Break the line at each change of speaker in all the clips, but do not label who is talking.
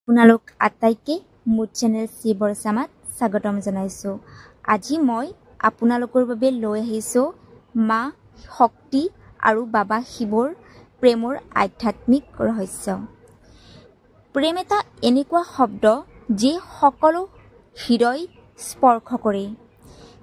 আপোনালোক আটাইকে মোৰ চেনেল শিৱৰচামাত স্বাগতম জনাইছোঁ। আজি মই আপোনালোকৰ বাবে লৈ আহিছোঁ মা শক্তি আৰু বাবা শিৱৰ প্ৰেমৰ আধ্যাত্মিক ৰহস্য। প্ৰেম এটা এনেকুৱা শব্দ যি সকলো হৃদয় স্পৰ্শ কৰে,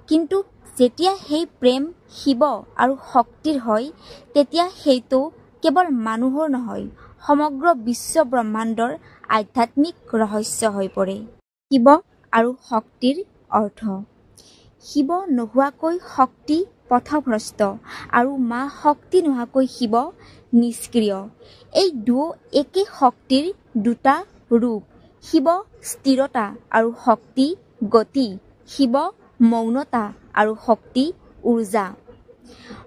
কিন্তু যেতিয়া সেই প্ৰেম শিৱ আৰু শক্তিৰ হয় তেতিয়া সেইটো কেৱল মানুহৰ নহয়, সমগ্ৰ বিশ্ব ব্ৰহ্মাণ্ডৰ আধ্যাত্মিক ৰহস্য হৈ পৰে। শিৱ আৰু শক্তিৰ অৰ্থ। শিৱ নোহোৱাকৈ শক্তি পথভ্ৰষ্ট আৰু মা শক্তি নোহোৱাকৈ শিৱ নিষ্ক্ৰিয়। এই দুয়ো একে শক্তিৰ দুটা ৰূপ। শিৱ স্থিৰতা আৰু শক্তি গতি, শিৱ মৌনতা আৰু শক্তি ঊৰ্জা।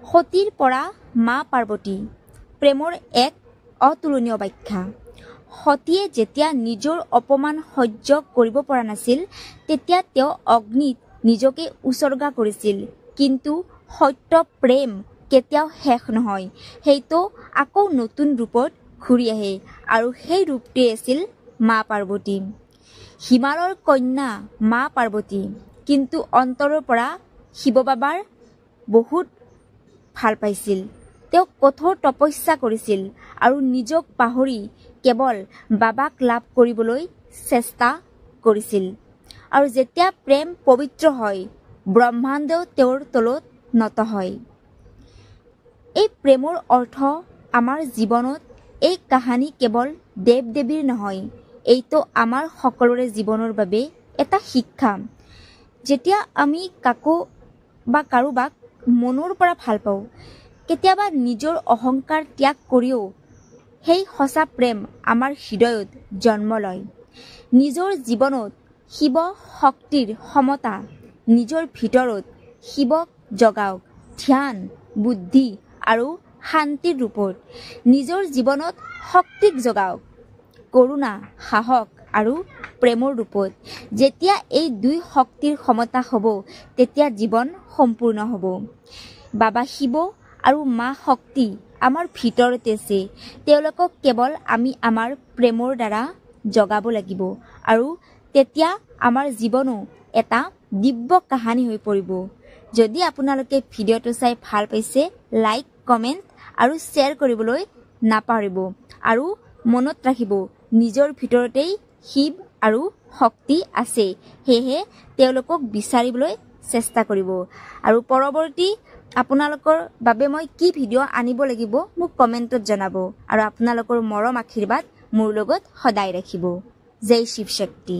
সতীৰ পৰা মা পাৰ্বতী প্ৰেমৰ এক অতুলনীয় ব্যাখ্যা। সতীয়ে যেতিয়া নিজৰ অপমান সহ্য কৰিব পৰা নাছিল তেতিয়া তেওঁ অগ্নিত নিজকে উচৰ্গা কৰিছিল। কিন্তু সত্য প্ৰেম কেতিয়াও শেষ নহয়, সেইটো আকৌ নতুন ৰূপত ঘূৰি আহে আৰু সেই ৰূপটোৱে আছিল মা পাৰ্বতী। হিমালয়ৰ কন্যা মা পাৰ্বতী, কিন্তু অন্তৰৰ পৰা শিৱ বাবাৰ বহুত ভাল পাইছিল। তেওঁ কঠোৰ তপস্যা কৰিছিল আৰু নিজক পাহৰি কেৱল বাবাক লাভ কৰিবলৈ চেষ্টা কৰিছিল। আৰু যেতিয়া প্ৰেম পবিত্ৰ হয় ব্ৰহ্মাণ্ডও তেওঁৰ তলত নত হয়। এই প্ৰেমৰ অৰ্থ আমাৰ জীৱনত। এই কাহিনী কেৱল দেৱ দেৱীৰ নহয়, এইটো আমাৰ সকলোৰে জীৱনৰ বাবে এটা শিক্ষা। যেতিয়া আমি কাৰোবাক মনৰ পৰা ভাল পাওঁ, কেতিয়াবা নিজৰ অহংকাৰ ত্যাগ কৰিও সেই সঁচা প্ৰেম আমাৰ হৃদয়ত জন্ম লয়। নিজৰ জীৱনত শিৱ শক্তিৰ সমতা নিজৰ ভিতৰত শিৱক জগাওক, ধ্যান বুদ্ধি আৰু শান্তিৰ ৰূপত। নিজৰ জীৱনত শক্তিক জগাওক, কৰুণা সাহস আৰু প্ৰেমৰ ৰূপত। যেতিয়া এই দুই শক্তিৰ সমতা হ'ব তেতিয়া জীৱন সম্পূৰ্ণ হ'ব। বাবা শিৱ আৰু মা শক্তি আমাৰ ভিতৰতে আছে। তেওঁলোকক কেৱল আমি আমাৰ প্ৰেমৰ দ্বাৰা জগাব লাগিব আৰু তেতিয়া আমাৰ জীৱনো এটা দিব্য কাহিনী হৈ পৰিব। যদি আপোনালোকে ভিডিঅ'টো চাই ভাল পাইছে, লাইক কমেণ্ট আৰু শ্বেয়াৰ কৰিবলৈ নাপাহৰিব। আৰু মনত ৰাখিব, নিজৰ ভিতৰতেই শিৱ আৰু শক্তি আছে, সেয়েহে তেওঁলোকক বিচাৰিবলৈ চেষ্টা কৰিব। আৰু পৰৱৰ্তী আপোনালোকৰ বাবে মই কি ভিডিঅ' আনিব লাগিব মোক কমেণ্টত জনাব। আৰু আপোনালোকৰ মৰম আশীৰ্বাদ মোৰ লগত সদায় ৰাখিব। জয় শিৱ শক্তি।